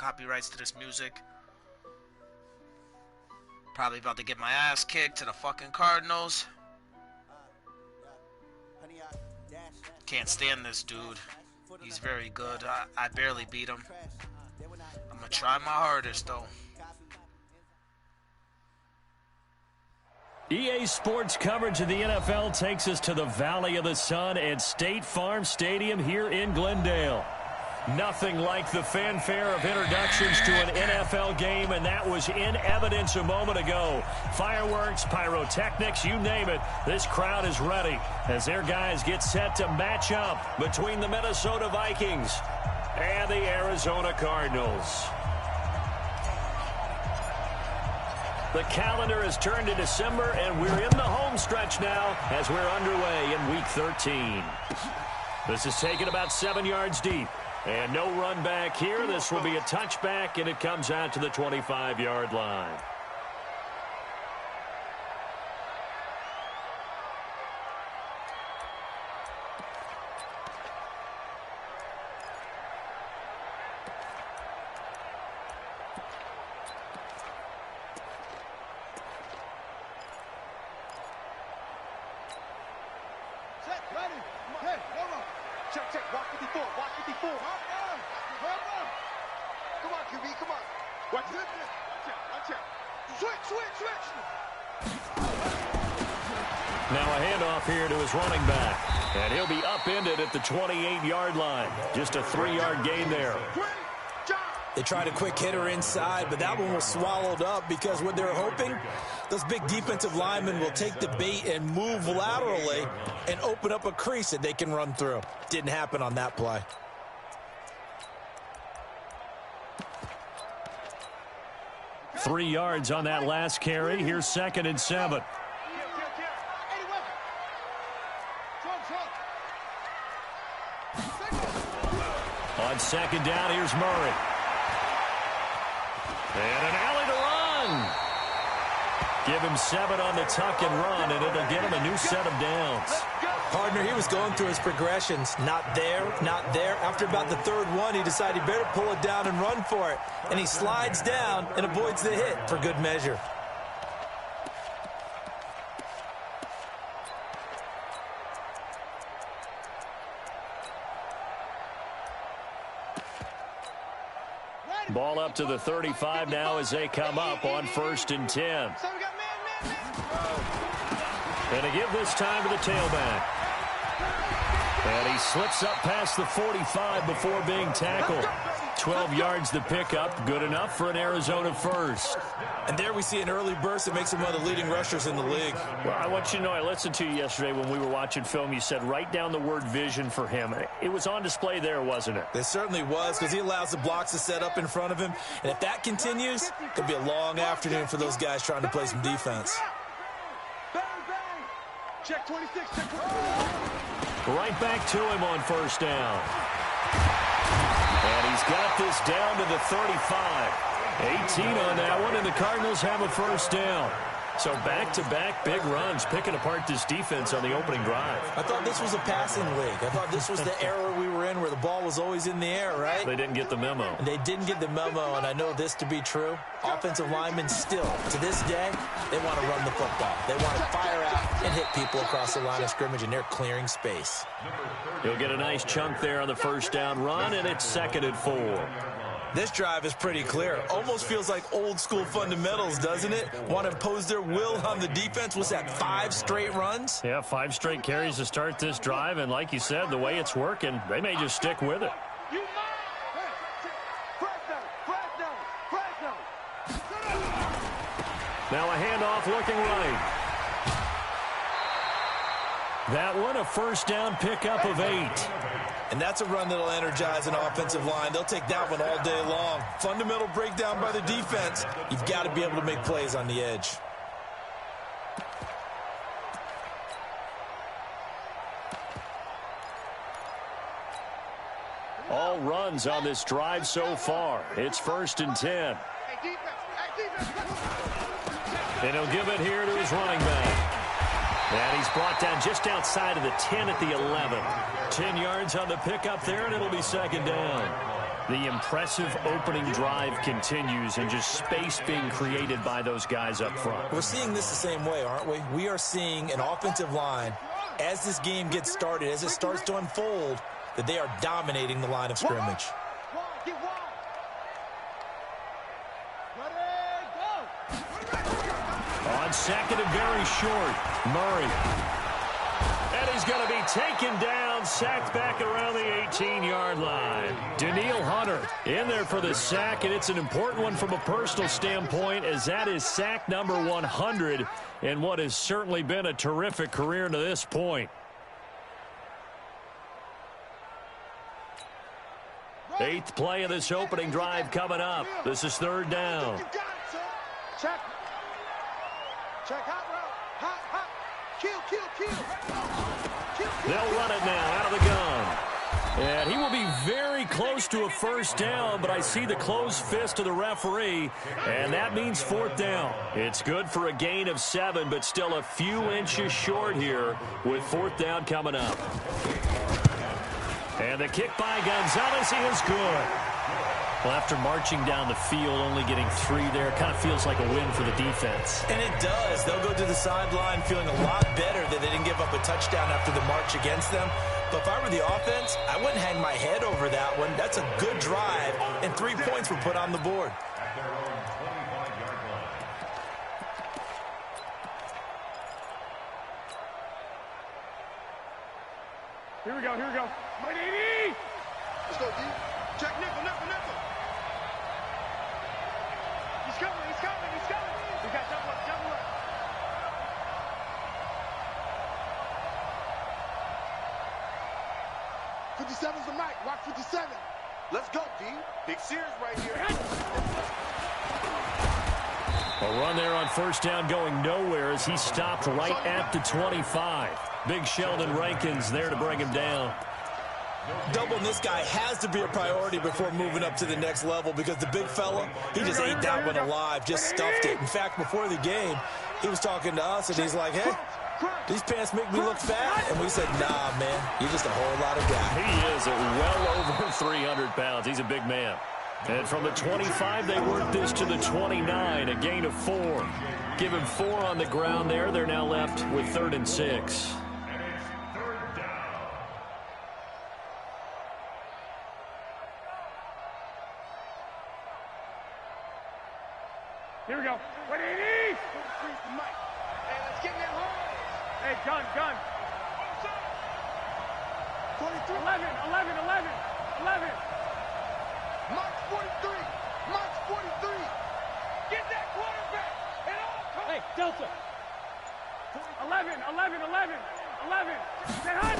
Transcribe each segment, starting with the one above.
copyrights to this music. Probably about to get my ass kicked to the fucking Cardinals. Can't stand this dude. He's very good. I barely beat him. I'm gonna try my hardest though. EA Sports coverage of the NFL takes us to the Valley of the Sun at State Farm Stadium here in Glendale. Nothing like the fanfare of introductions to an NFL game, and that was in evidence a moment ago. Fireworks, pyrotechnics, you name it, this crowd is ready as their guys get set to match up between the Minnesota Vikings and the Arizona Cardinals. The calendar has turned to December, and we're in the home stretch now as we're underway in Week 13. This is taken about 7 yards deep. And no run back here. This will be a touchback, and it comes out to the 25-yard line. Now a handoff here to his running back. And he'll be upended at the 28-yard line. Just a 3-yard gain there. They tried a quick hitter inside, but that one was swallowed up because what they're hoping, those big defensive linemen will take the bait and move laterally and open up a crease that they can run through. Didn't happen on that play. Three yards on that last carry. Here's 2nd and 7. On 2nd down, here's Murray. And an alley to run. Give him 7 on the tuck and run, and it'll get him a new set of downs. Partner, he was going through his progressions. Not there, not there. After about the 3rd one, he decided he better pull it down and run for it. And he slides down and avoids the hit for good measure. Ball up to the 35 now as they come up on 1st and 10. And a give this time to the tailback. And he slips up past the 45 before being tackled. 12 yards the pickup, good enough for an Arizona first. And there we see an early burst that makes him one of the leading rushers in the league. Well, I want you to know, I listened to you yesterday when we were watching film. You said write down the word vision for him. It was on display there, wasn't it? It certainly was, because he allows the blocks to set up in front of him. And if that continues, it could be a long afternoon for those guys trying to play some defense. Check 26, check 26. Right back to him on 1st down. And he's got this down to the 35. 18 on that one, and the Cardinals have a 1st down. So back-to-back big runs, picking apart this defense on the opening drive. I thought this was a passing league. I thought this was the era we were in where the ball was always in the air, right? They didn't get the memo. And they didn't get the memo, and I know this to be true. Offensive linemen still, to this day, they want to run the football. They want to fire out and hit people across the line of scrimmage, and they're clearing space. He'll get a nice chunk there on the 1st down run, and it's 2nd and 4. This drive is pretty clear. Almost feels like old school fundamentals, doesn't it? Want to impose their will on the defense. Was that 5 straight runs? Yeah, 5 straight carries to start this drive. And like you said, the way it's working, they may just stick with it. Now a handoff looking right. That one, a 1st down pickup of 8. And that's a run that'll energize an offensive line. They'll take that one all day long. Fundamental breakdown by the defense. You've got to be able to make plays on the edge. All runs on this drive so far. It's 1st and 10. And he'll give it here to his running back. And he's brought down just outside of the 10 at the 11. 10 yards on the pickup there, and it'll be 2nd down. The impressive opening drive continues and just space being created by those guys up front. We're seeing this the same way, aren't we? We are seeing an offensive line, as this game gets started, as it starts to unfold, that they are dominating the line of scrimmage. On second and very short, Murray. And he's going to be taken down, sacked back around the 18-yard line. Danielle Hunter in there for the sack, and it's an important one from a personal standpoint, as that is sack number 100 in what has certainly been a terrific career to this point. Eighth play of this opening drive coming up. This is third down. Check. Check hot route. Hot. Kill. They'll run it now out of the gun. And he will be very close to a first down, but I see the closed fist of the referee, and that means fourth down. It's good for a gain of 7, but still a few inches short here with fourth down coming up. And the kick by Gonzalez is good. Well, after marching down the field, only getting 3 there, kind of feels like a win for the defense. And it does. They'll go to the sideline feeling a lot better that they didn't give up a touchdown after the march against them. But if I were the offense, I wouldn't hang my head over that one. That's a good drive, and 3 points were put on the board. Here we go. Let's go, D. Check nickel. He's coming. We got double up. 57's the mic. Watch 57. Let's go, D. Big Sears right here. A run there on first down going nowhere as he stopped right at the 25. Big Sheldon Rankins there to bring him down. Doubling this guy has to be a priority before moving up to the next level, because the big fella, he just ate that one alive, just stuffed it. In fact, before the game, he was talking to us, and he's like, hey, these pants make me look fat. And we said, nah, man, you're just a whole lot of guy. He is well over 300 pounds. He's a big man. And from the 25, they work this to the 29, a gain of 4. Give him 4 on the ground there. They're now left with 3rd and 6. Here we go. 180. Hey, let's get in that hole. Hey, gun. 23. 11. March 43. Get that quarterback. And all come. Hey, Delta. 11. Get hot.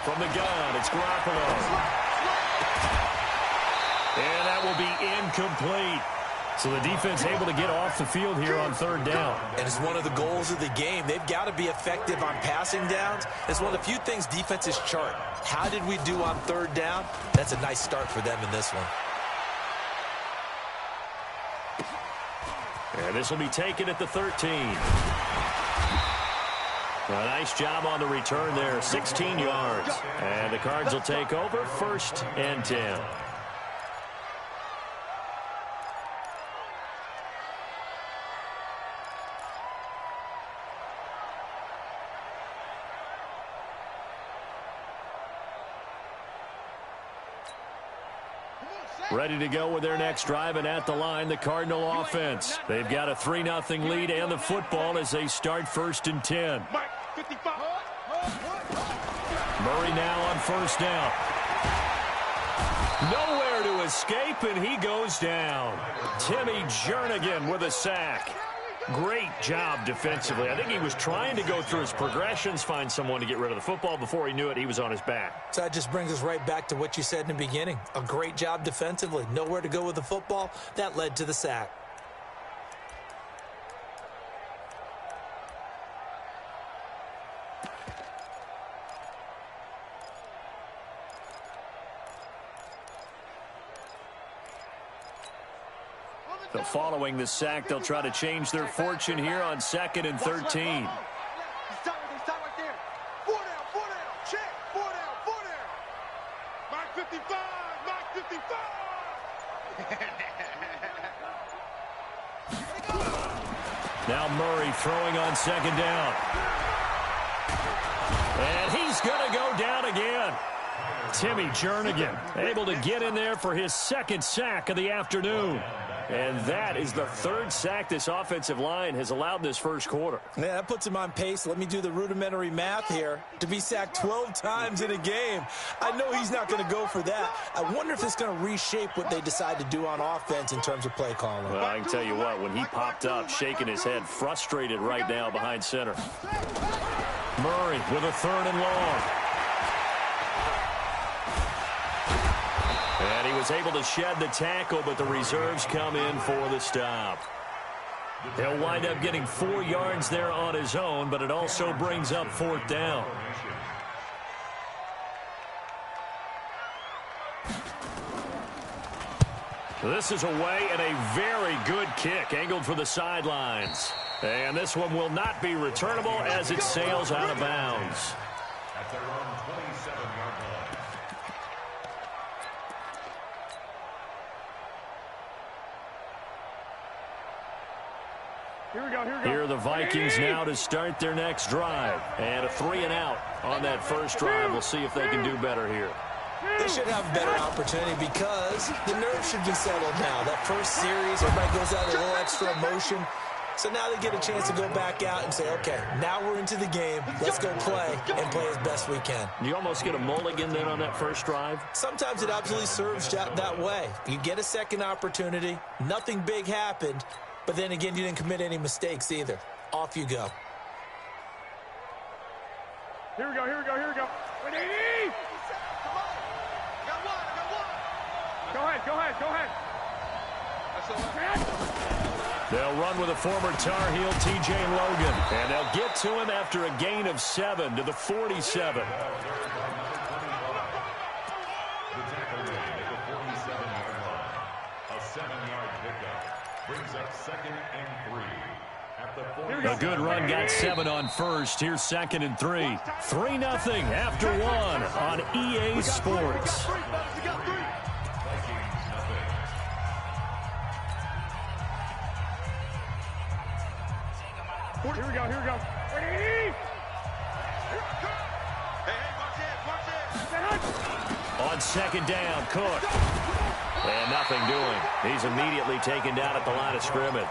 From the gun, it's Garoppolo. And that will be incomplete. So the defense able to get off the field here on 3rd down. And it's one of the goals of the game. They've got to be effective on passing downs. It's one of the few things defenses chart. How did we do on 3rd down? That's a nice start for them in this one. And this will be taken at the 13. A nice job on the return there, 16 yards. And the Cards will take over 1st and 10. Ready to go with their next drive, and at the line, the Cardinal offense. They've got a 3-0 lead and the football as they start 1st and 10. Murray now on 1st down. Nowhere to escape, and he goes down. Timmy Jernigan with a sack. Great job defensively. I think he was trying to go through his progressions, find someone to get rid of the football. Before he knew it, he was on his back. So that just brings us right back to what you said in the beginning. A great job defensively. Nowhere to go with the football. That led to the sack. So following the sack, they'll try to change their fortune here on 2nd and 13. Stop right there. 4 down. Check. 4 down. Mark 55. Now Murray throwing on second down. And he's going to go down again. Timmy Jernigan able to get in there for his second sack of the afternoon. And that is the third sack this offensive line has allowed this first quarter. Yeah, that puts him on pace. Let me do the rudimentary math here. To be sacked 12 times in a game, I know he's not going to go for that. I wonder if it's going to reshape what they decide to do on offense in terms of play calling. Well, I can tell you what, when he popped up, shaking his head, frustrated right now behind center. Murray with a 3rd and long. And he was able to shed the tackle, but the reserves come in for the stop. He'll wind up getting 4 yards there on his own, but it also brings up 4th down. This is away and a very good kick angled for the sidelines. And this one will not be returnable as it sails out of bounds. At their own 27-yard line. Here we go. Here are the Vikings now to start their next drive. And a 3 and out on that first drive. We'll see if they can do better here. They should have a better opportunity because the nerves should be settled now. That first series, everybody goes out with a little extra emotion. So now they get a chance to go back out and say, okay, now we're into the game. Let's go play and play as best we can. You almost get a mulligan then on that first drive? Sometimes it absolutely serves that way. You get a second opportunity. Nothing big happened. But then again, you didn't commit any mistakes either. Off you go. Here we go. 180! Go ahead. They'll run with a former Tar Heel, T.J. Logan. And they'll get to him after a gain of 7 to the 47. The tackle made at the 47-yard line. A 7-yard pickup brings up 2nd and 3. At the A good run got 7 on first. Here's 2nd and 3. 3-0 after 1 on EA Sports. Here we go. 180! On second down, Cook. And nothing doing. He's immediately taken down at the line of scrimmage.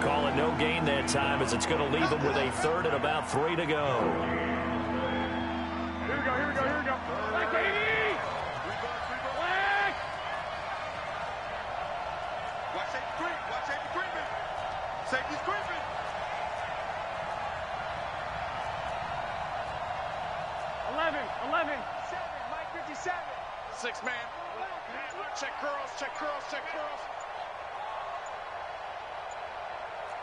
Call it no gain that time as it's going to leave him with a 3rd and about 3 to go. Here we go. Black 80! Black! Watch safety creeping. Safety's creeping. 11. 57. 6 man. Check curls.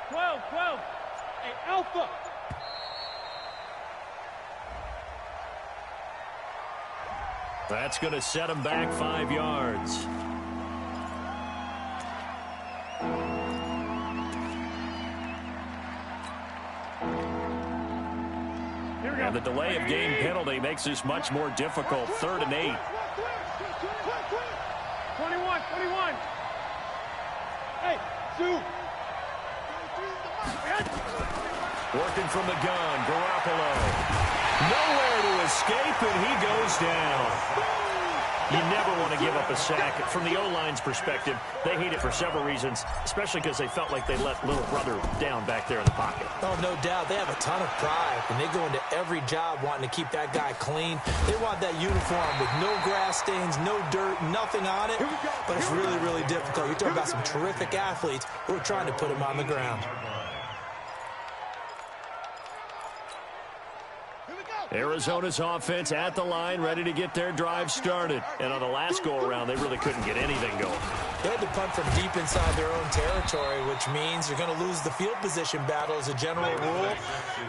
12. Hey, Alpha. That's going to set him back 5 yards. And the delay of game penalty makes this much more difficult. 3rd and 8. 21. Hey, Sue. Working from the gun, Garoppolo. Nowhere to escape, and he goes down. You never want to give up a sack. From the O-line's perspective, they hate it for several reasons, especially because they felt like they let little brother down back there in the pocket. Oh, no doubt. They have a ton of pride, and they go into every job wanting to keep that guy clean. They want that uniform with no grass stains, no dirt, nothing on it. But it's really, really difficult. You're talking about some terrific athletes who are trying to put him on the ground. Arizona's offense at the line, ready to get their drive started. And on the last go-around, they really couldn't get anything going. They had to punt from deep inside their own territory, which means you're going to lose the field position battle as a general rule.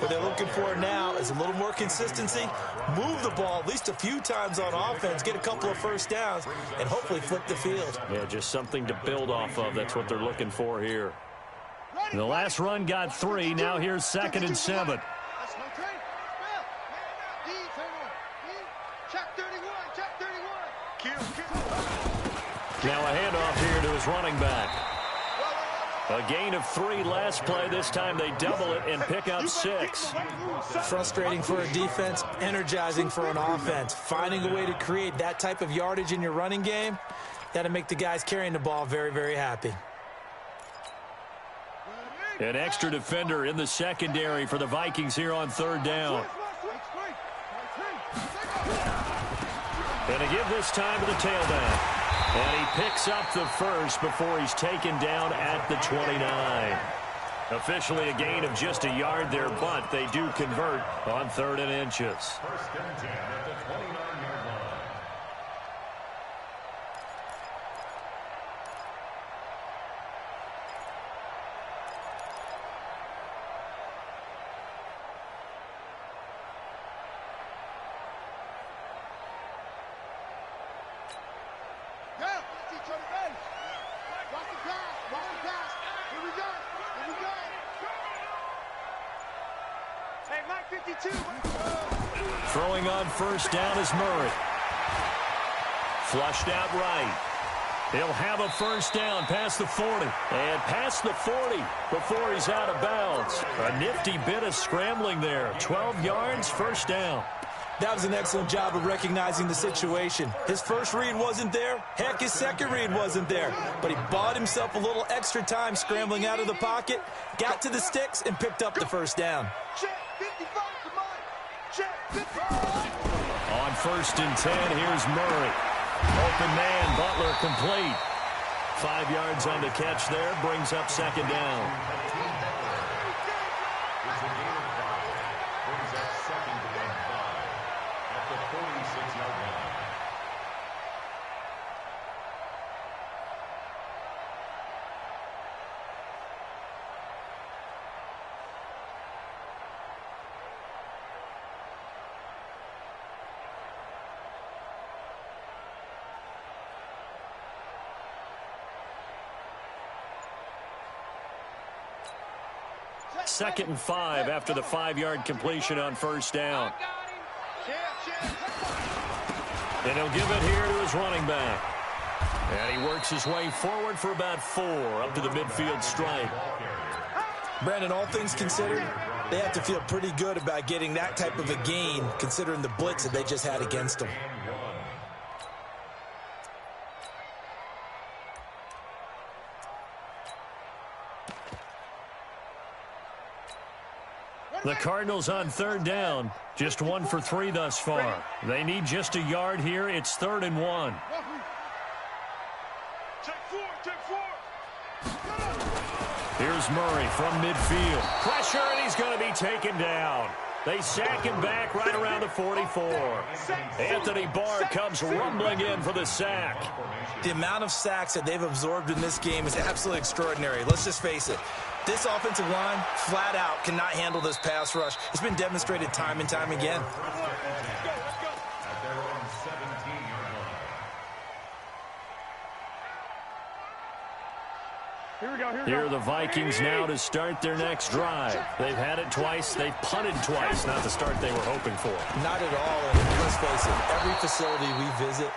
What they're looking for now is a little more consistency, move the ball at least a few times on offense, get a couple of first downs, and hopefully flip the field. Yeah, just something to build off of. That's what they're looking for here. The last run got 3. Now here's 2nd and 7. Now a handoff here to his running back. A gain of 3 last play. This time they double it and pick up 6. Frustrating for a defense, energizing for an offense. Finding a way to create that type of yardage in your running game, that'll make the guys carrying the ball very, very happy. An extra defender in the secondary for the Vikings here on 3rd down. And a give this time to the tailback. And he picks up the first before he's taken down at the 29. Officially a gain of just a yard there, but they do convert on 3rd and inches. 1st and 10 at the 29-yard line. Throwing on 1st down is Murray. Flushed out right. He'll have a 1st down past the 40. And past the 40 before he's out of bounds. A nifty bit of scrambling there. 12 yards, 1st down. That was an excellent job of recognizing the situation. His first read wasn't there. Heck, his second read wasn't there. But he bought himself a little extra time scrambling out of the pocket, got to the sticks, and picked up the 1st down. On 1st and 10, here's Murray. Open man, Butler complete. 5 yards on the catch there, brings up 2nd down. It's a gain of 5. Brings up 2nd and 5 at the 46-yard line. Second and 5 after the 5-yard completion on 1st down. And he'll give it here to his running back. And he works his way forward for about 4 up to the midfield stripe. Brandon, all things considered, they have to feel pretty good about getting that type of a gain considering the blitz that they just had against them. The Cardinals on 3rd down, just 1 for 3 thus far. They need just a yard here. It's 3rd and 1. Here's Murray from midfield. Pressure, and he's going to be taken down. They sack him back right around the 44. Anthony Barr comes rumbling in for the sack. The amount of sacks that they've absorbed in this game is absolutely extraordinary. Let's just face it. This offensive line, flat out, cannot handle this pass rush. It's been demonstrated time and time again. Here are the Vikings now to start their next drive. They've had it twice. They've punted twice. Not the start they were hoping for. Not at all. And let's face it, every facility we visit,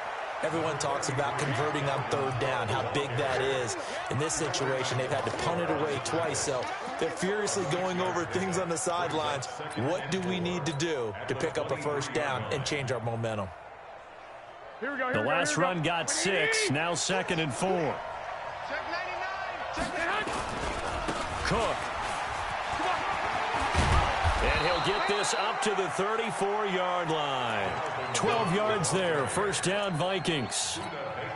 everyone talks about converting on 3rd down, how big that is. In this situation, they've had to punt it away twice, so they're furiously going over things on the sidelines. What do we need to do to pick up a 1st down and change our momentum? The last run got 6, now 2nd and 4. Cook. And he'll get this up to the 34-yard line. 12 yards there, 1st down Vikings.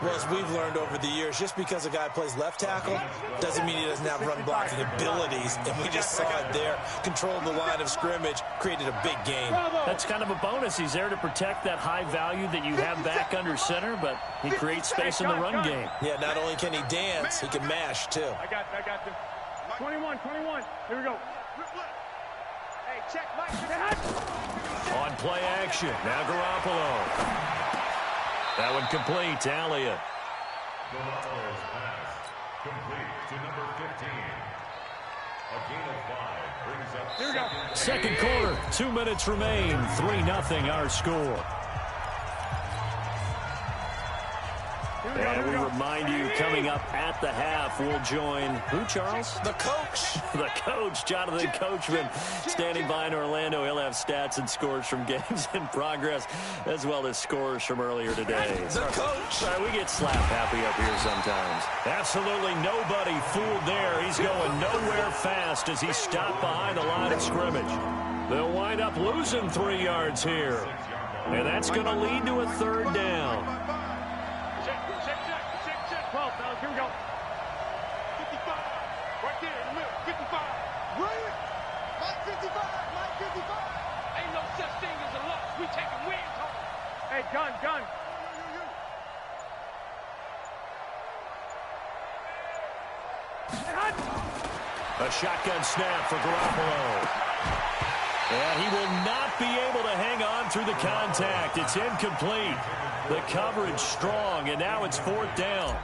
Well, as we've learned over the years, just because a guy plays left tackle doesn't mean he doesn't have run blocking abilities. And we just saw it there. Controlled the line of scrimmage, created a big gain. That's kind of a bonus. He's there to protect that high value that you have back under center, but he creates space in the run game. Yeah, not only can he dance, he can mash, too. I got you. 21. Here we go. Hey, check, Mike. On play action, now Garoppolo. That one complete to Elliott. Garoppolo's pass complete to number 15. A gain of 5 brings up Second quarter, 2 minutes remain. 3-0 our score. And we remind you, coming up at the half, we'll join who, Charles? The coach. The coach, Jonathan Coachman, standing by in Orlando. He'll have stats and scores from games in progress, as well as scores from earlier today. The coach. We get slap happy up here sometimes. Absolutely nobody fooled there. He's going nowhere fast as he stopped behind the line of scrimmage. They'll wind up losing 3 yards here. And that's going to lead to a 3rd down. 12, fellas, here we go. 55, right there in the middle, 55. Right, Mike 55, Mike 55. Ain't no such thing as a loss. We taking wins home. Hey, gun. A shotgun snap for Garoppolo. And he will not be able to hang on through the contact. It's incomplete. The coverage strong, and now it's 4th down.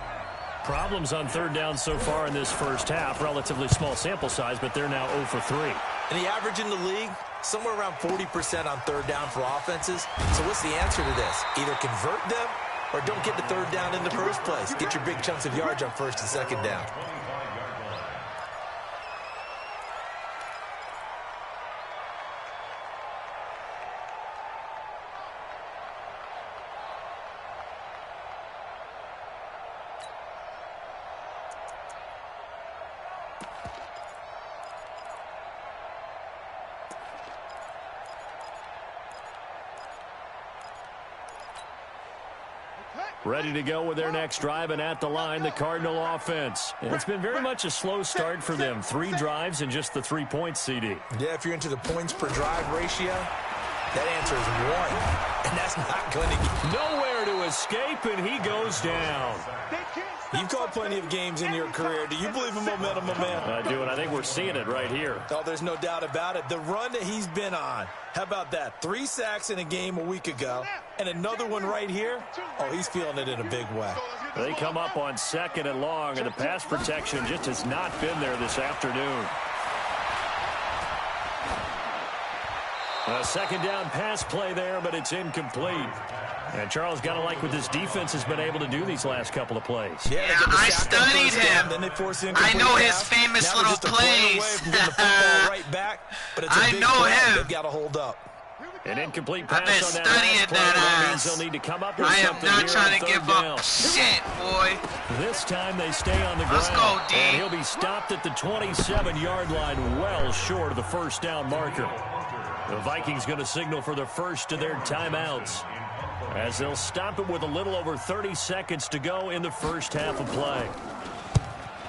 Problems on 3rd down so far in this first half. Relatively small sample size, but they're now 0 for 3. And the average in the league, somewhere around 40% on 3rd down for offenses. So what's the answer to this? Either convert them or don't get the 3rd down in the first place. Get your big chunks of yards on 1st and 2nd down. Ready to go with their next drive, and at the line, the Cardinal offense. And it's been very much a slow start for them. 3 drives and just the 3 points, CD. Yeah, if you're into the points per drive ratio, that answer is 1. And that's not going to get nowhere to escape, and he goes down. You've called plenty of games in your career. Do you believe in momentum, my man? I do, and I think we're seeing it right here. Oh, there's no doubt about it. The run that he's been on. How about that? 3 sacks in a game a week ago, and another one right here. Oh, he's feeling it in a big way. They come up on 2nd and long, and the pass protection just has not been there this afternoon. A 2nd down pass play there, but it's incomplete. And Charles, got to like what this defense has been able to do these last couple of plays. Yeah, I studied him. Then they force I know his famous little plays. I know him. They've got to hold up. An incomplete pass on that last play. That means they'll need to come up with I am something not here trying on to give 3rd down. up shit, boy. This time they stay on the ground. Let's go, D. And he'll be stopped at the 27-yard line, well short of the 1st down marker. The Vikings going to signal for the first of their timeouts, as they'll stop it with a little over 30 seconds to go in the first half of play.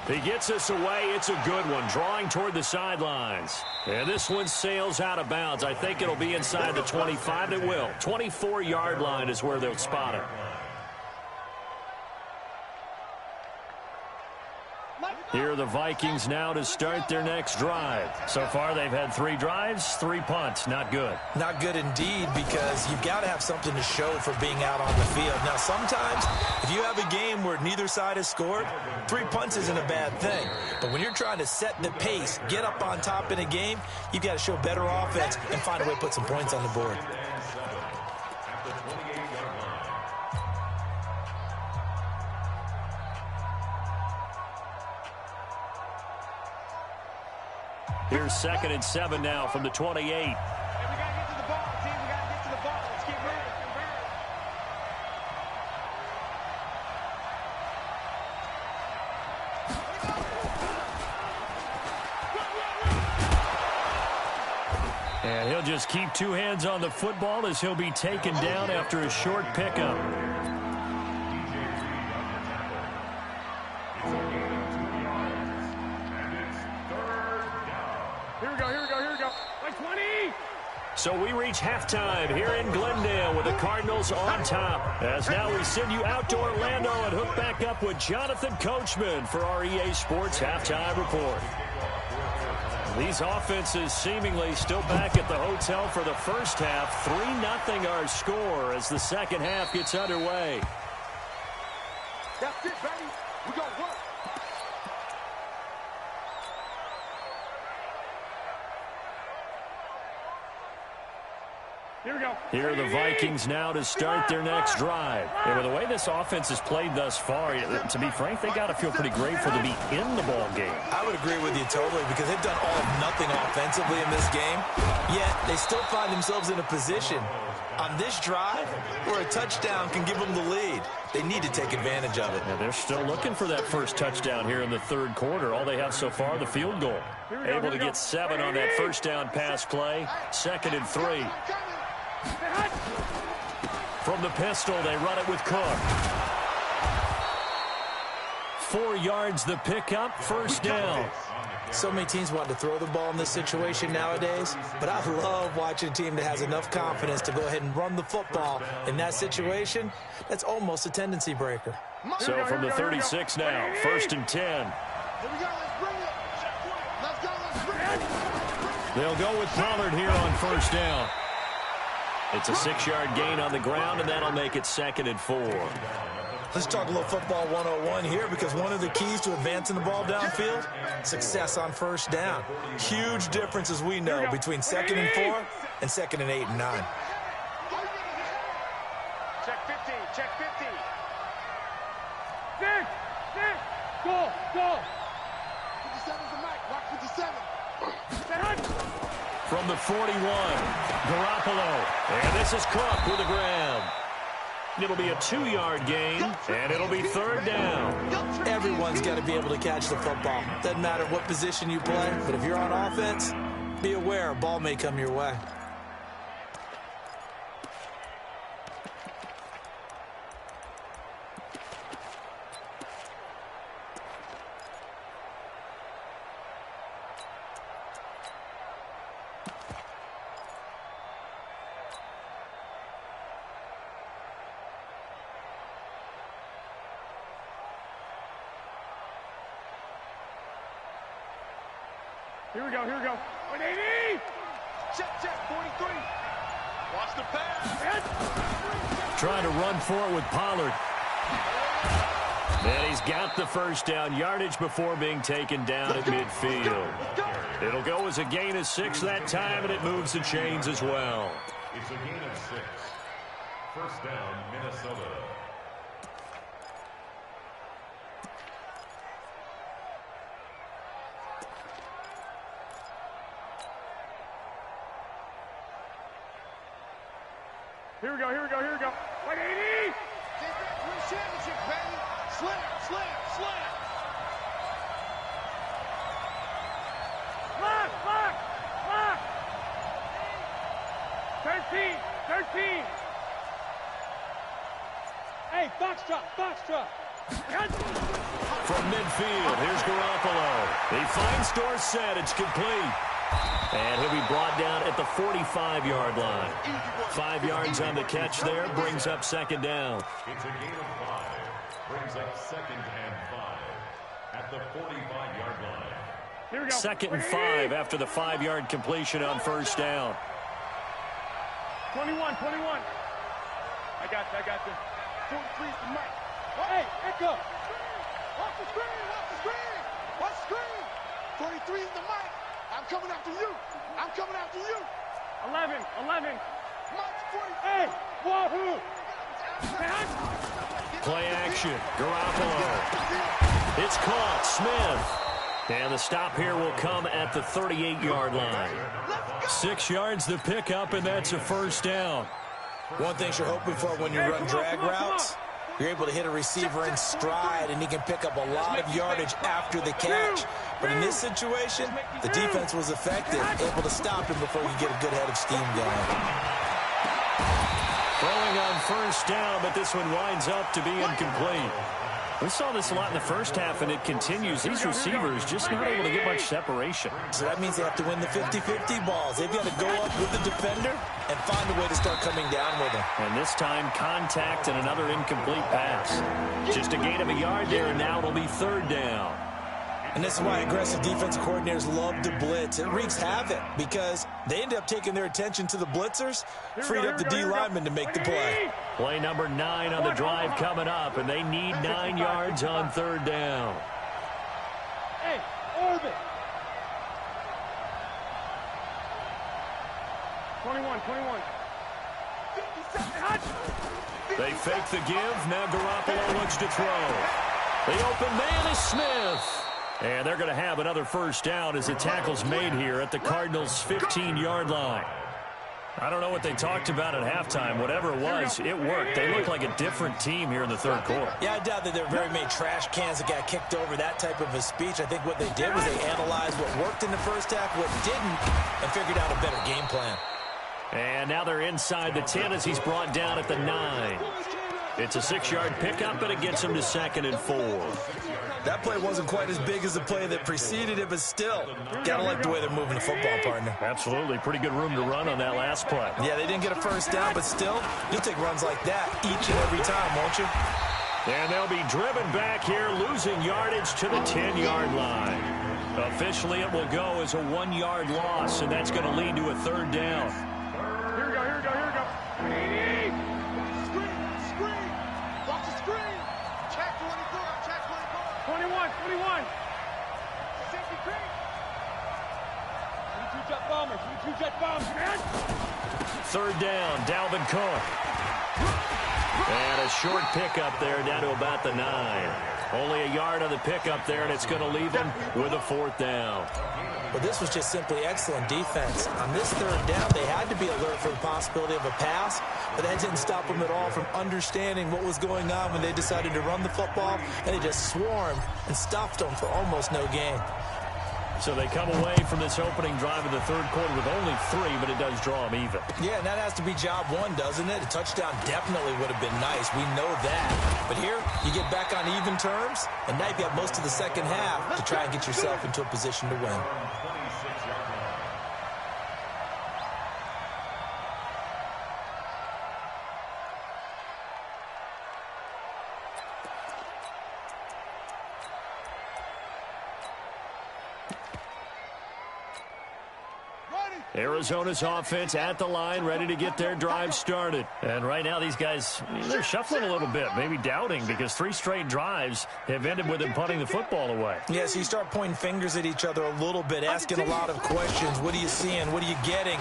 He gets us away. It's a good one, drawing toward the sidelines. And this one sails out of bounds. I think it'll be inside the 25. It will. 24-yard line is where they'll spot it. Here are the Vikings now to start their next drive. So far, they've had 3 drives, 3 punts. Not good. Not good indeed, because you've got to have something to show for being out on the field. Now, sometimes, if you have a game where neither side has scored, 3 punts isn't a bad thing. But when you're trying to set the pace, get up on top in a game, you've got to show better offense and find a way to put some points on the board. Here's 2nd and 7 now from the 28. Hey, we got to get to the ball, team. We got to get to the ball. Let's get ready. And he'll just keep 2 hands on the football as he'll be taken down after a short pickup. So we reach halftime here in Glendale with the Cardinals on top. As now we send you out to Orlando and hook back up with Jonathan Coachman for our EA Sports Halftime Report. These offenses seemingly still back at the hotel for the first half. 3-0 our score as the second half gets underway. That's it, baby. We gonna work. Here are the Vikings now to start their next drive. And with the way this offense has played thus far, to be frank, they got to feel pretty grateful to be in the ball game. I would agree with you totally because they've done all of nothing offensively in this game, yet they still find themselves in a position on this drive where a touchdown can give them the lead. They need to take advantage of it. And they're still looking for that first touchdown here in the third quarter. All they have so far, the field goal. Able to get 7 on that first down pass play. 2nd and 3. From the pistol, they run it with Cook. 4 yards the pickup, first down. So many teams want to throw the ball in this situation nowadays, but I love watching a team that has enough confidence to go ahead and run the football in that situation. That's almost a tendency breaker. So from the 36 now, 1st and 10. Here we go, let's bring it. Let's go, let's bring it. They'll go with Pollard here on first down. It's a 6-yard gain on the ground, and that'll make it 2nd and 4. Let's talk a little football 101 here because one of the keys to advancing the ball downfield, success on first down. Huge difference, as we know, between 2nd and 4 and 2nd and 8 and 9. Check 50, check 50. Six, go, go. 57's the mic, rock 57. From the 41, Garoppolo. And this is Cook with a grab. It'll be a 2-yard gain, and it'll be 3rd down. Everyone's got to be able to catch the football. Doesn't matter what position you play, but if you're on offense, be aware a ball may come your way. Here we go, here we go. 180! Check, 43. Watch the pass. Trying to run for it with Pollard. And he's got the first down, yardage before being taken down at midfield. It'll go as a gain of 6 that time, and it moves the chains as well. It's a gain of 6. First down, Minnesota. Here we go, here we go, here we go. 180! Defense win championship, baby. Slam, slam, slam. Lock, lock, lock. 13. Hey, box drop. From midfield, here's Garoppolo. He finds Dorsett. It's complete. And he'll be brought down at the 45-yard line. 5 yards on the catch there, brings up 2nd down. It's a gain of 5. Brings up 2nd and 5 at the 45-yard line. Here we go. 2nd and 5 after the 5-yard completion on first down. 21. I got you. 43's the mic. Hey, Echo. Watch the screen. 43's the mic. I'm coming after you. 11. Mike's 40. Hey, wahoo. Play action. Garoppolo. It's caught. Smith. And the stop here will come at the 38-yard line. 6 yards the pickup, and that's a first down. One thing you're hoping for when you run drag routes, you're able to hit a receiver in stride, and he can pick up a lot of yardage after the catch. But in this situation, the defense was effective, able to stop him before you get a good head of steam going. Throwing on first down, but this one winds up to be incomplete. We saw this a lot in the first half, and it continues. These receivers just not able to get much separation. So that means they have to win the 50-50 balls. They've got to go up with the defender and find a way to start coming down with him. And this time, contact and another incomplete pass. Just a gain of a yard there, and now it'll be 3rd down. And this is why aggressive defensive coordinators love to blitz. It wreaks havoc because they end up taking their attention to the blitzers, freed up the D lineman to make the play. Play number 9 on the drive coming up, and they need 9 yards on 3rd down. Hey, orbit. 21. They fake the give. Now Garoppolo looks to throw. The open man is Smith. And they're going to have another first down as the tackle's made here at the Cardinals' 15-yard line. I don't know what they talked about at halftime. Whatever it was, it worked. They look like a different team here in the third quarter. Yeah, I doubt that there were very many trash cans that got kicked over, that type of a speech. I think what they did was they analyzed what worked in the first half, what didn't, and figured out a better game plan. And now they're inside the 10 as he's brought down at the 9. It's a 6-yard pickup, and it gets him to 2nd and 4. That play wasn't quite as big as the play that preceded it, but still, gotta like the way they're moving the football, partner. Absolutely. Pretty good room to run on that last play. Yeah, they didn't get a first down, but still, you'll take runs like that each and every time, won't you? And they'll be driven back here, losing yardage to the 10-yard line. Officially, it will go as a 1-yard loss, and that's going to lead to a 3rd down. Here we go, here we go, here we go. Screen. Watch the screen. Check 24, check 24. 21. Safety creep. 22 jet bombers, man. 3rd down, Dalvin Cook. And a short pickup there down to about the 9. Only a yard on the pickup there, and it's going to leave them with a 4th down. But this was just simply excellent defense. On this 3rd down, they had to be alert for the possibility of a pass, but that didn't stop them at all from understanding what was going on when they decided to run the football, and they just swarmed and stuffed them for almost no gain. So they come away from this opening drive in the 3rd quarter with only 3, but it does draw them even. Yeah, and that has to be job 1, doesn't it? A touchdown definitely would have been nice. We know that. But here, you get back on even terms, and now you have most of the second half to try and get yourself into a position to win. Arizona's offense at the line, ready to get their drive started. And right now, these guys, they're shuffling a little bit, maybe doubting, because 3 straight drives have ended with them punting the football away. Yeah, so you start pointing fingers at each other a little bit, asking a lot of questions. What are you seeing? What are you getting?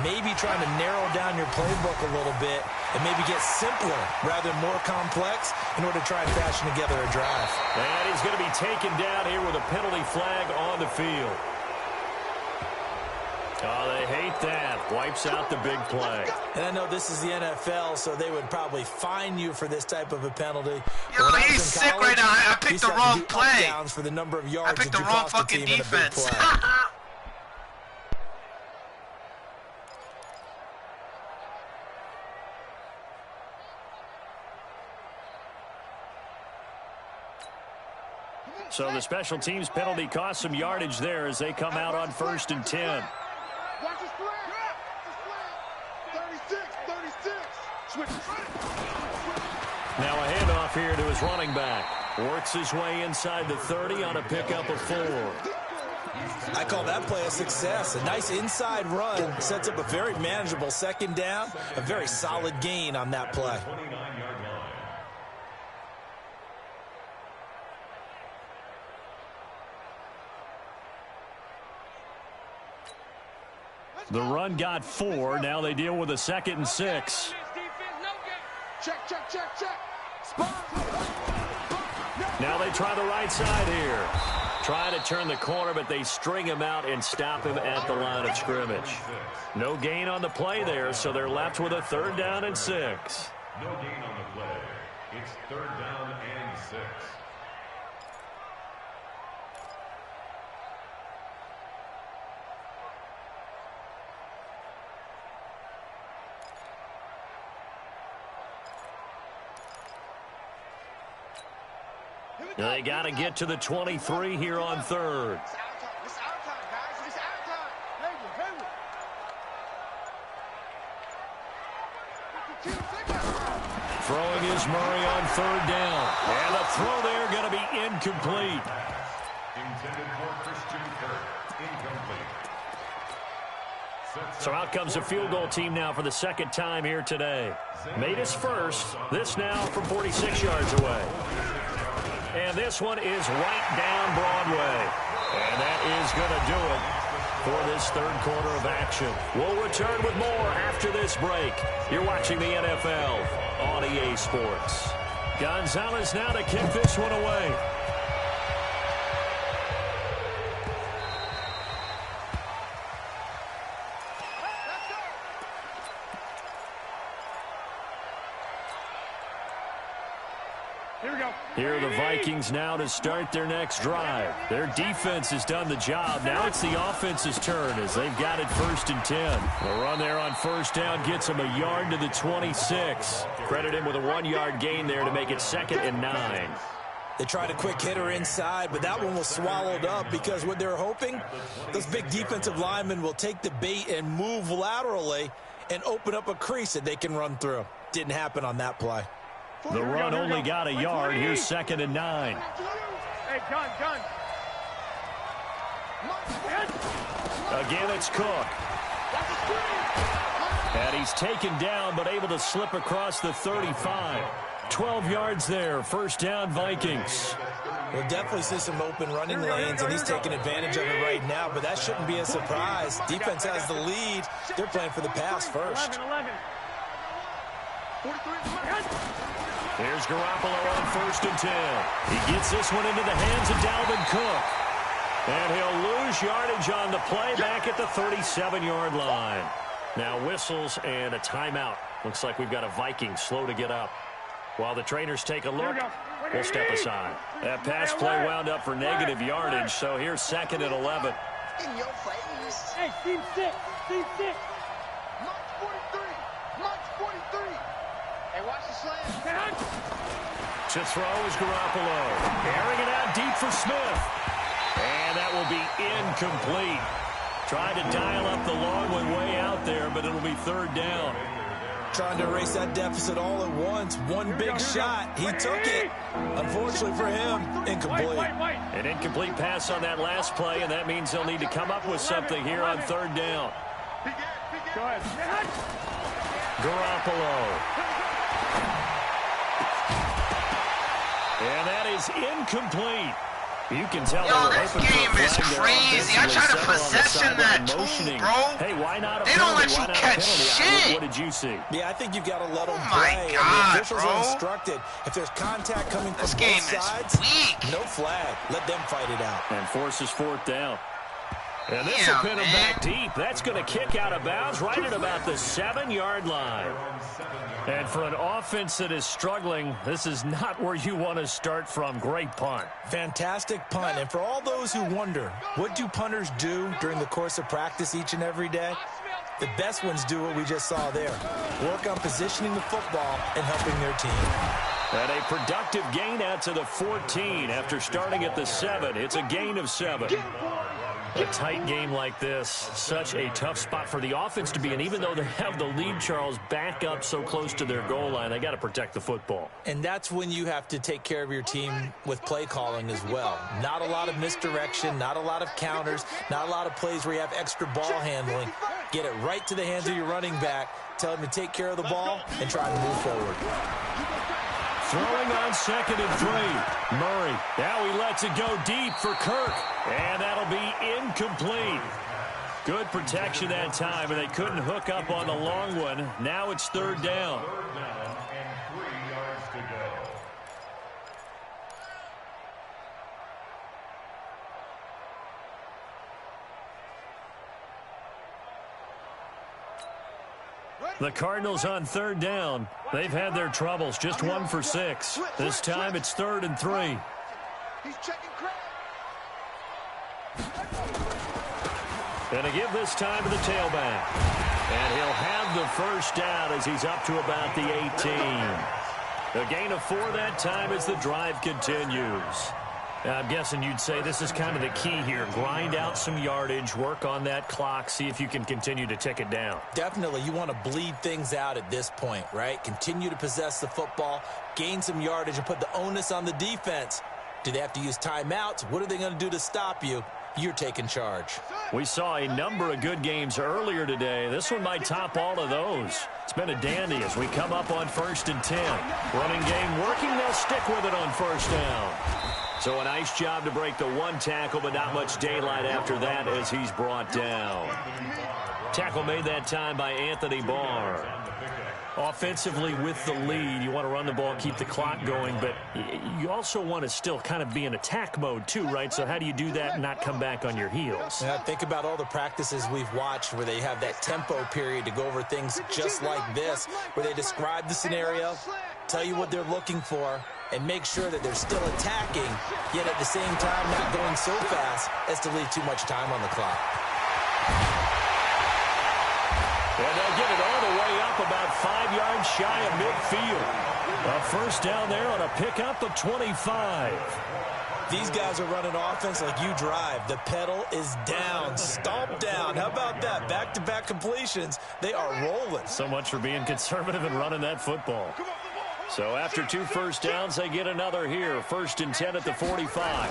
Maybe trying to narrow down your playbook a little bit and maybe get simpler rather than more complex in order to try and fashion together a drive. And he's going to be taken down here with a penalty flag on the field. Oh, they hate that. Wipes out the big play. And I know this is the NFL, so they would probably fine you for this type of a penalty. Yo, he's sick college, right now. I picked the wrong play. For the number of yards I picked the wrong fucking defense. So the special teams penalty cost some yardage there as they come out on 1st and 10. Watch his flag. 36. Now a handoff here to his running back. Works his way inside the 30 on a pickup of 4. I call that play a success. A nice inside run sets up a very manageable 2nd down. A very solid gain on that play. The run got 4. Now they deal with a 2nd and 6. Check. Now they try the right side here. Try to turn the corner, but they string him out and stop him at the line of scrimmage. No gain on the play there, so they're left with a 3rd down and 6. No gain on the play. It's 3rd down and 6. They got to get to the 23 here on 3rd. It's our time, guys. It's our time. Throwing is Murray on 3rd down. And the throw there going to be incomplete. Intended for Christian Kirk. Incomplete. So out comes a field goal team now for the 2nd time here today. Made his first. This now from 46 yards away. And this one is right down Broadway. And that is going to do it for this third quarter of action. We'll return with more after this break. You're watching the NFL on EA Sports. Gonzalez now to kick this one away. Here are the Vikings now to start their next drive. Their defense has done the job. Now it's the offense's turn as they've got it 1st and 10. The run there on 1st down gets them a yard to the 26. Credit him with a 1-yard gain there to make it 2nd and 9. They tried a quick hitter inside, but that one was swallowed up because what they're hoping, those big defensive linemen will take the bait and move laterally and open up a crease that they can run through. Didn't happen on that play. The run only got a yard. Here's 2nd and 9. Hey, gun. Again, it's Cook. And he's taken down, but able to slip across the 35. 12 yards there. 1st down, Vikings. We'll definitely see some open running lanes, and he's taking advantage of it right now, but that shouldn't be a surprise. Defense has the lead. They're playing for the pass first. 11. Here's Garoppolo on 1st and 10. He gets this one into the hands of Dalvin Cook. And he'll lose yardage on the play back at the 37-yard line. Now whistles and a timeout. Looks like we've got a Viking slow to get up. While the trainers take a look, we'll step aside. That pass play wound up for negative yardage, so here's 2nd and 11. In your face. Hey, team 6. March 43. Hey, watch the slam. To throw is Garoppolo. Airing it out deep for Smith. And that will be incomplete. Tried to dial up the long one way out there, but it'll be 3rd down. Trying to erase that deficit all at once. One big shot. He took it. Unfortunately for him, incomplete. An incomplete pass on that last play, and that means they'll need to come up with something here on 3rd down. Go ahead. Garoppolo. And that is incomplete. You can tell this game is crazy. I try to possession that too, bro. Hey, why not a they penalty? don't let you catch shit. What did you see? Yeah, I think you've got to let them my play. God, the officials bro. are instructed. If there's contact coming from this both game sides, is weak. no flag. Let them fight it out. And forces 4th down. And this will pin him back deep. That's going to kick out of bounds right at about the 7-yard line. And for an offense that is struggling, this is not where you want to start from. Great punt. Fantastic punt. And for all those who wonder, what do punters do during the course of practice each and every day? The best ones do what we just saw there. Work on positioning the football and helping their team. And a productive gain out to the 14 after starting at the 7. It's a gain of 7. A tight game like this, such a tough spot for the offense to be in. Even though they have the lead, Charles, back up so close to their goal line, they got to protect the football. And that's when you have to take care of your team with play calling as well. Not a lot of misdirection, not a lot of counters, not a lot of plays where you have extra ball handling. Get it right to the hands of your running back. Tell him to take care of the ball and try to move forward. Throwing on 2nd and 3. Murray. Now he lets it go deep for Kirk. And that'll be incomplete. Good protection that time, and they couldn't hook up on the long one. Now it's 3rd down. 3rd down and 3 yards to go. The Cardinals on 3rd down. They've had their troubles. Just 1 for 6. This time it's 3rd and 3. He's checking crap. And to give this time to the tailback. And he'll have the 1st down as he's up to about the 18. A gain of 4 that time as the drive continues. I'm guessing you'd say this is kind of the key here. Grind out some yardage, work on that clock, see if you can continue to tick it down. Definitely, you want to bleed things out at this point, right? Continue to possess the football, gain some yardage, and put the onus on the defense. Do they have to use timeouts? What are they going to do to stop you? You're taking charge. We saw a number of good games earlier today. This one might top all of those. It's been a dandy as we come up on 1st and 10. Running game working. They'll stick with it on 1st down. So a nice job to break the one tackle, but not much daylight after that as he's brought down. Tackle made that time by Anthony Barr. Offensively with the lead, you want to run the ball, keep the clock going, but you also want to still kind of be in attack mode too, right? So how do you do that and not come back on your heels? Yeah, think about all the practices we've watched where they have that tempo period to go over things just like this, where they describe the scenario, tell you what they're looking for, and make sure that they're still attacking, yet at the same time not going so fast as to leave too much time on the clock. And they'll get it all the way up about 5 yards shy of midfield. A first down there on a pickup of 25. These guys are running offense like you drive. The pedal is down, stomp down. How about that? Back-to-back completions. They are rolling. So much for being conservative and running that football. So after 2 first downs, they get another here. 1st and 10 at the 45.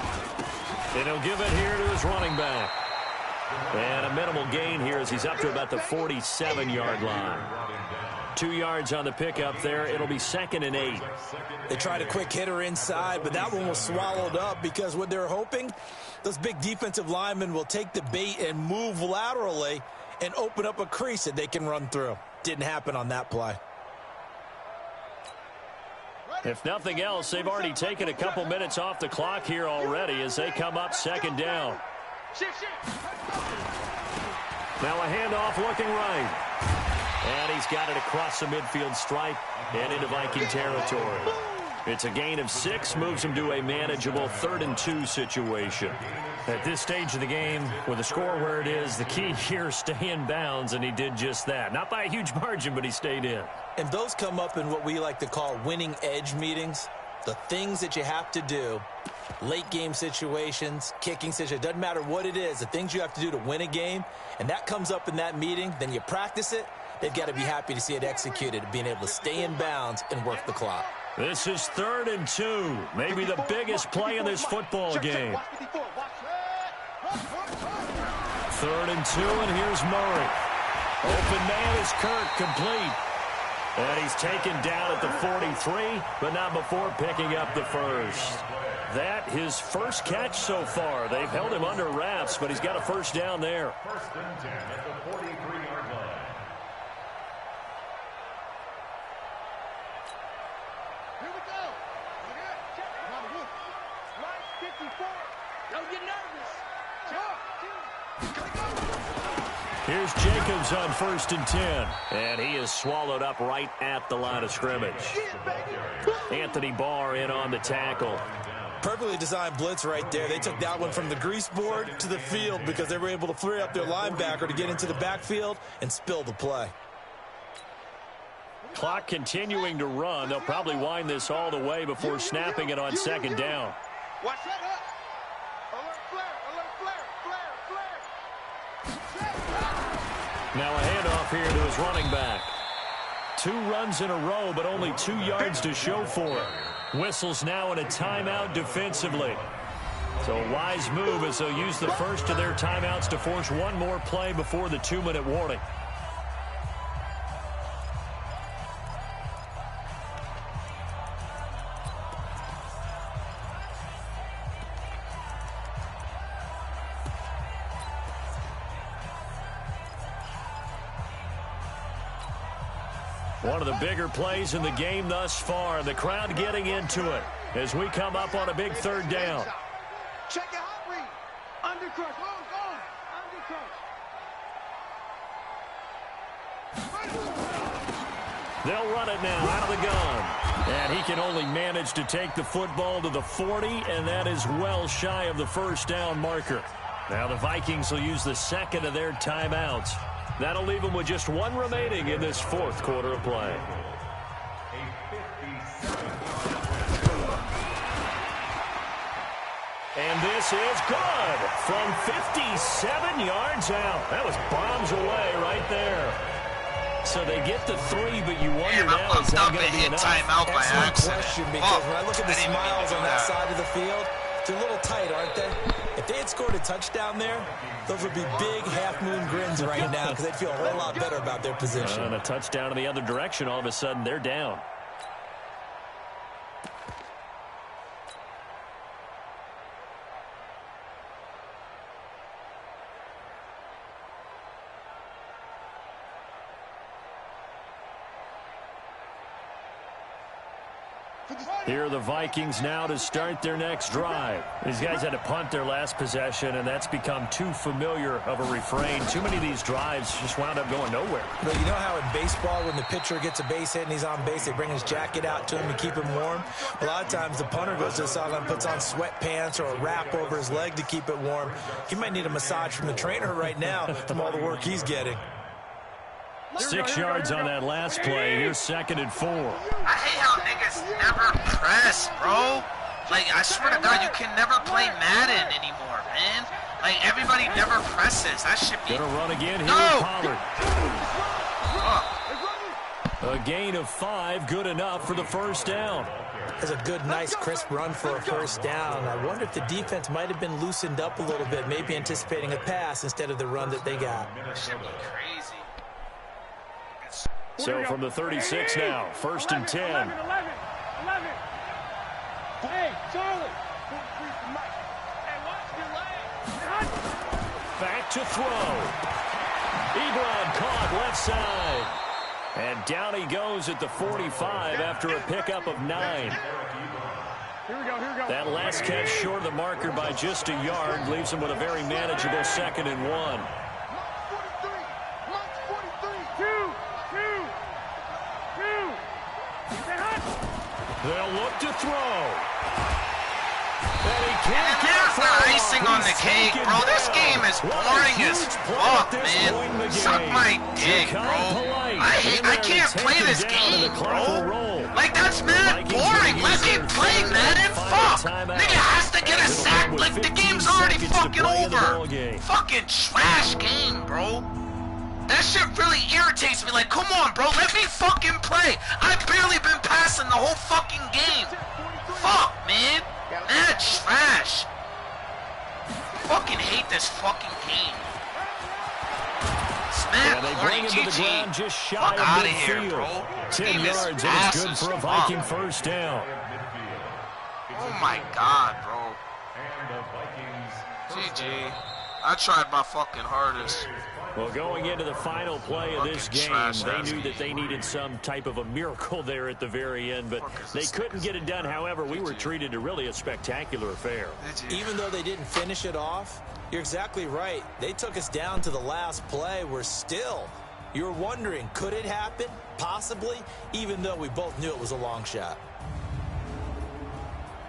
And he'll give it here to his running back. And a minimal gain here as he's up to about the 47-yard line. 2 yards on the pickup there. It'll be 2nd and 8. They tried a quick hitter inside, but that one was swallowed up because what they're hoping, those big defensive linemen will take the bait and move laterally and open up a crease that they can run through. Didn't happen on that play. If nothing else, they've already taken a couple minutes off the clock here already as they come up 2nd down. Now a handoff looking right. And he's got it across the midfield stripe and into Viking territory. It's a gain of 6, moves him to a manageable 3rd and 2 situation. At this stage of the game, with the score where it is, the key here is stay in bounds, and he did just that. Not by a huge margin, but he stayed in. And those come up in what we like to call winning edge meetings. The things that you have to do, late game situations, kicking situations, doesn't matter what it is, the things you have to do to win a game, and that comes up in that meeting, then you practice it, they've got to be happy to see it executed, being able to stay in bounds and work the clock. This is 3rd and 2, maybe the biggest play in this football game. 3rd and 2, and here's Murray. Open man is Kirk, complete. And he's taken down at the 43, but not before picking up the first. That his first catch so far. They've held him under wraps, but he's got a first down there. 1st and 10 at the 43-yard line. Here we go. Look at it. Check it. On the roof. Line 54. Don't get nervous. Here's Jacobs on 1st and 10. And he is swallowed up right at the line of scrimmage. Anthony Barr in on the tackle. Perfectly designed blitz right there. They took that one from the grease board to the field because they were able to free up their linebacker to get into the backfield and spill the play. Clock continuing to run. They'll probably wind this all the way before snapping it on 2nd down. Watch that up. Alert flare, alert flare, flare. Now a handoff here to his running back. 2 runs in a row, but only 2 yards to show for it. Whistles now in a timeout defensively. So a wise move as they'll use the first of their timeouts to force one more play before the 2-minute warning. One of the bigger plays in the game thus far. The crowd getting into it as we come up on a big 3rd down. Check your hot read. Undercrush. Undercrush. They'll run it now out of the gun. And he can only manage to take the football to the 40, and that is well shy of the first down marker. Now the Vikings will use the 2nd of their timeouts. That'll leave them with just 1 remaining in this 4th quarter of play. And this is good from 57 yards out. That was bombs away right there. So they get the 3, but you wonder now, is that going to be enough? Timeout by accident. Question, because when I look at the smiles on that side of the field, they're a little tight, aren't they? If they had scored a touchdown there, those would be big half-moon grins right now because they'd feel a whole lot better about their position. And a touchdown in the other direction, all of a sudden they're down. Here are the Vikings now to start their next drive. These guys had to punt their last possession, and that's become too familiar of a refrain. Too many of these drives just wound up going nowhere. But you know how in baseball, when the pitcher gets a base hit and he's on base, they bring his jacket out to him to keep him warm? A lot of times the punter goes to the sideline and puts on sweatpants or a wrap over his leg to keep it warm. He might need a massage from the trainer right now from all the work he's getting. 6 yards on that last play. Here's 2nd and 4. I hate how niggas never press, bro. Like, I swear to God, you can never play Madden anymore, man. Like, everybody never presses. That should be... Gonna run again here No! with Pollard. A gain of 5, good enough for the first down. That's a good, nice, crisp run for a first down. I wonder if the defense might have been loosened up a little bit, maybe anticipating a pass instead of the run that they got. That should be crazy. So from the 36 now, 1st and 10. 11. Hey, Charlie. Hey, watch your leg. Back to throw. Ebron caught left side. And down he goes at the 45 after a pickup of 9. Here we go. That last catch short of the marker by just a yard leaves him with a very manageable 2nd and 1. They'll look to throw. And there's the icing on the cake, bro. This game is boring as fuck, man. Suck my dick, bro. I can't play this game, bro. Like, that's mad boring. Let me play Madden. Fuck. Nigga has to get a sack. Like, the game's already fucking over. Fucking trash game, bro. That shit really irritates me. Like, come on, bro. Let me fucking play. I've barely been passing the whole fucking game. Fuck, man. Mad trash. Fucking hate this fucking game. Smack corny GG. Fuck out of here, bro. 10 yards and it's good for a Viking first down. Oh my God, bro. GG. I tried my fucking hardest. Well, going into the final play of this game, they knew that they needed some type of a miracle there at the very end, but they couldn't get it done. However, we were treated to really a spectacular affair. Even though they didn't finish it off, you're exactly right. They took us down to the last play. We're still, you're wondering, could it happen? Possibly, even though we both knew it was a long shot.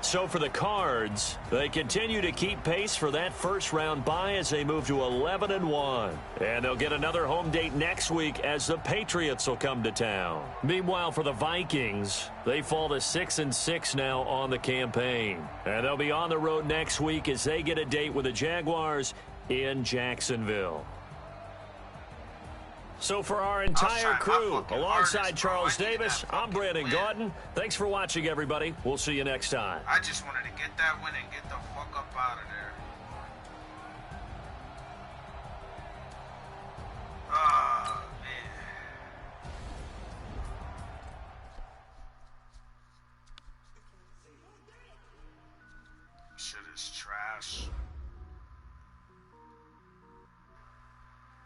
So for the Cards, they continue to keep pace for that first-round bye as they move to 11-1. And they'll get another home date next week as the Patriots will come to town. Meanwhile, for the Vikings, they fall to 6-6 now on the campaign. And they'll be on the road next week as they get a date with the Jaguars in Jacksonville. So for our entire crew, alongside Charles Davis, I'm Brandon Gordon. Thanks for watching, everybody. We'll see you next time. I just wanted to get that win and get the fuck up out of there. Ah, man. Shit is trash.